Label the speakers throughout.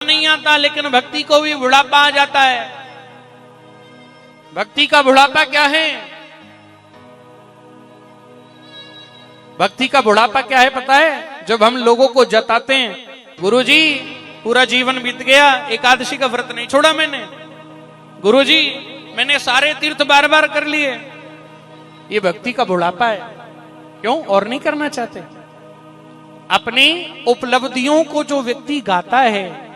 Speaker 1: नहीं आता, लेकिन भक्ति को भी बुढ़ापा आ जाता है। भक्ति का बुढ़ापा क्या है? भक्ति का बुढ़ापा क्या है पता है? जब हम लोगों को जताते हैं, गुरुजी पूरा जीवन बीत गया, एकादशी का व्रत नहीं छोड़ा मैंने, गुरुजी मैंने सारे तीर्थ बार बार कर लिए। ये भक्ति का बुढ़ापा है। क्यों? और नहीं करना चाहते। अपनी उपलब्धियों को जो व्यक्ति गाता है,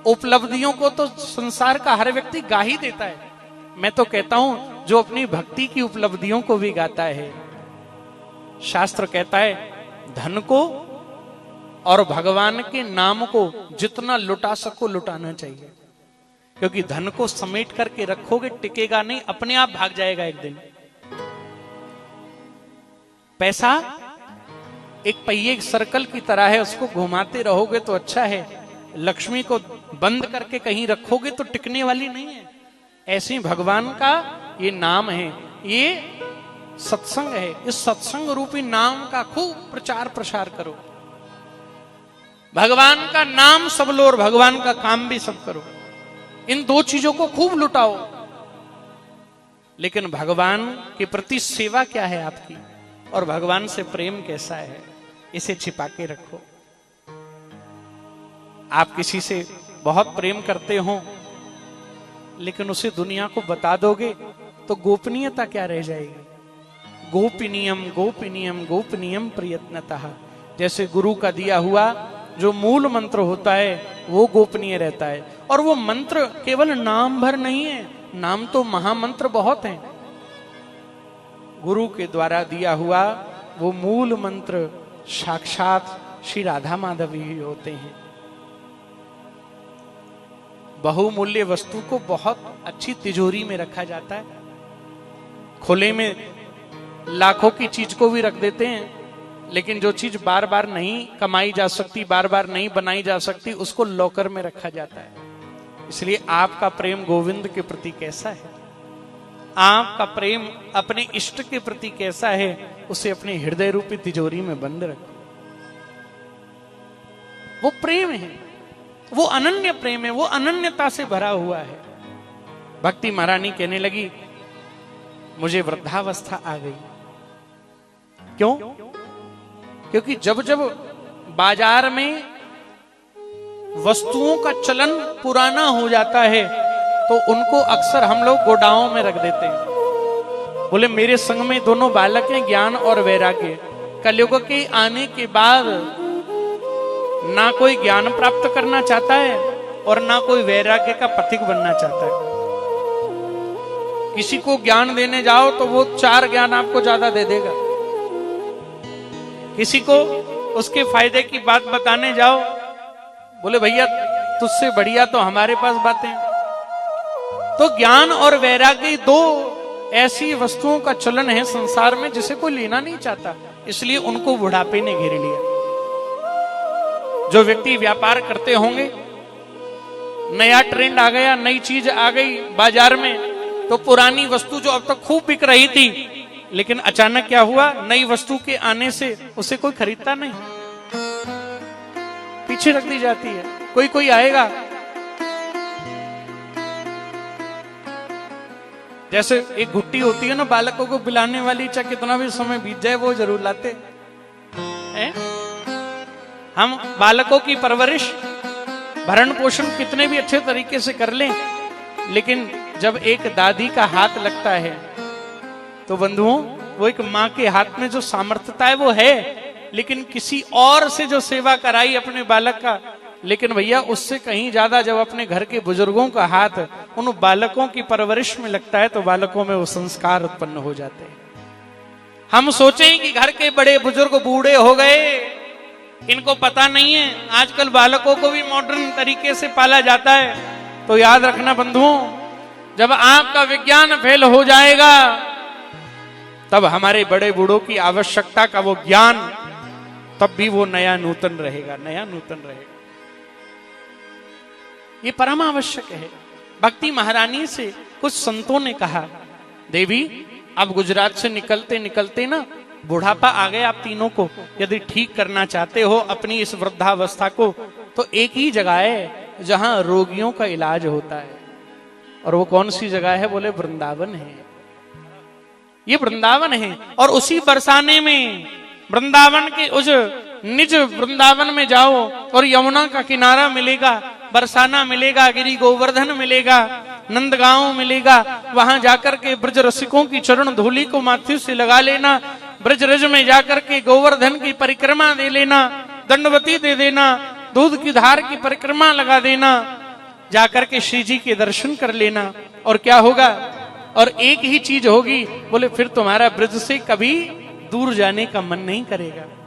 Speaker 1: उपलब्धियों को तो संसार का हर व्यक्ति गा ही देता है। मैं तो कहता हूं जो अपनी भक्ति की उपलब्धियों को भी गाता है। शास्त्र कहता है धन को और भगवान के नाम को जितना लुटा सको लुटाना चाहिए, क्योंकि धन को समेट करके रखोगे टिकेगा नहीं, अपने आप भाग जाएगा एक दिन। पैसा एक पहिए सर्कल की तरह है, उसको घुमाते रहोगे तो अच्छा है, लक्ष्मी को बंद करके कहीं रखोगे तो टिकने वाली नहीं है। ऐसे ही भगवान का ये नाम है, ये सत्संग है। इस सत्संग रूपी नाम का खूब प्रचार प्रसार करो। भगवान का नाम सब लो और भगवान का काम भी सब करो। इन दो चीजों को खूब लुटाओ। लेकिन भगवान के प्रति सेवा क्या है आपकी, और भगवान से प्रेम कैसा है, इसे छिपा के रखो। आप किसी से बहुत प्रेम करते हो, लेकिन उसे दुनिया को बता दोगे तो गोपनीयता क्या रह जाएगी? गोपनीयम गोपनीयम गोपनीयम प्रयत्नतः। जैसे गुरु का दिया हुआ जो मूल मंत्र होता है वो गोपनीय रहता है। और वो मंत्र केवल नाम भर नहीं है, नाम तो महामंत्र बहुत हैं। गुरु के द्वारा दिया हुआ वो मूल मंत्र साक्षात श्री राधा माधव ही होते हैं। बहुमूल्य वस्तु को बहुत अच्छी तिजोरी में रखा जाता है। खुले में लाखों की चीज को भी रख देते हैं, लेकिन जो चीज बार बार नहीं कमाई जा सकती, बार बार नहीं बनाई जा सकती, उसको लॉकर में रखा जाता है। इसलिए आपका प्रेम गोविंद के प्रति कैसा है, आपका प्रेम अपने इष्ट के प्रति कैसा है, उसे अपने हृदय रूपी तिजोरी में बंद रखो। वो प्रेम है, वो अनन्य प्रेम है, वो अनन्यता से भरा हुआ है। भक्ति महारानी कहने लगी मुझे वृद्धावस्था आ गई। क्यों? क्योंकि जब जब बाजार में वस्तुओं का चलन पुराना हो जाता है तो उनको अक्सर हम लोग गोडाउन में रख देते हैं। बोले मेरे संग में दोनों बालक हैं, ज्ञान और वैराग्य। कलयुग के आने के बाद ना कोई ज्ञान प्राप्त करना चाहता है और ना कोई वैराग्य का पथिक बनना चाहता है। किसी को ज्ञान देने जाओ तो वो 4 ज्ञान आपको ज्यादा दे देगा। किसी को उसके फायदे की बात बताने जाओ, बोले भैया तुझसे बढ़िया तो हमारे पास बातें। तो ज्ञान और वैराग्य 2 ऐसी वस्तुओं का चलन है संसार में जिसे कोई लेना नहीं चाहता, इसलिए उनको बुढ़ापे ने घेर लिया। जो व्यक्ति व्यापार करते होंगे, नया ट्रेंड आ गया, नई चीज आ गई बाजार में, तो पुरानी वस्तु जो अब तक खूब बिक रही थी, लेकिन अचानक क्या हुआ, नई वस्तु के आने से उसे कोई खरीदता नहीं, पीछे रख दी जाती है। कोई कोई आएगा, जैसे एक घुट्टी होती है ना बालकों को पिलाने वाली, चाहे कितना भी समय बीत जाए वो जरूर लाते हैं। हम बालकों की परवरिश भरण पोषण कितने भी अच्छे तरीके से कर लें, लेकिन जब एक दादी का हाथ लगता है तो बंधुओं वो एक माँ के हाथ में जो सामर्थ्यता है वो है, लेकिन किसी और से जो सेवा कराई अपने बालक का, लेकिन भैया उससे कहीं ज्यादा जब अपने घर के बुजुर्गों का हाथ उन बालकों की परवरिश में लगता है तो बालकों में वो संस्कार उत्पन्न हो जाते हैं। हम सोचें कि घर के बड़े बुजुर्ग बूढ़े हो गए, इनको पता नहीं है, आजकल बालकों को भी मॉडर्न तरीके से पाला जाता है। तो याद रखना बंधुओं, जब आपका विज्ञान फेल हो जाएगा तब हमारे बड़े बूढ़ों की आवश्यकता का वो ज्ञान तब भी वो नया नूतन रहेगा, नया नूतन रहेगा। ये परम आवश्यक है। भक्ति महारानी से कुछ संतों ने कहा, देवी अब गुजरात से निकलते निकलते ना बुढ़ापा आ गया आप तीनों को, यदि ठीक करना चाहते हो अपनी इस वृद्धावस्था को तो एक ही जगह है, जहां रोगियों का इलाज होता है। और वो कौन सी जगह है? बोले वृंदावन है। ये वृंदावन है। और उसी बरसाने में वृंदावन के उस निज वृंदावन में जाओ और यमुना का किनारा मिलेगा, बरसाना मिलेगा, गिरी गोवर्धन मिलेगा, नंदगांव मिलेगा। वहां जाकर के ब्रज रसिकों की चरण धूलि को माथे से लगा लेना, ब्रज रज में जाकर के गोवर्धन की परिक्रमा दे लेना, दंडवती दे देना, दूध की धार की परिक्रमा लगा देना, जाकर के श्री जी के दर्शन कर लेना। और क्या होगा? और एक ही चीज होगी, बोले फिर तुम्हारा ब्रज से कभी दूर जाने का मन नहीं करेगा।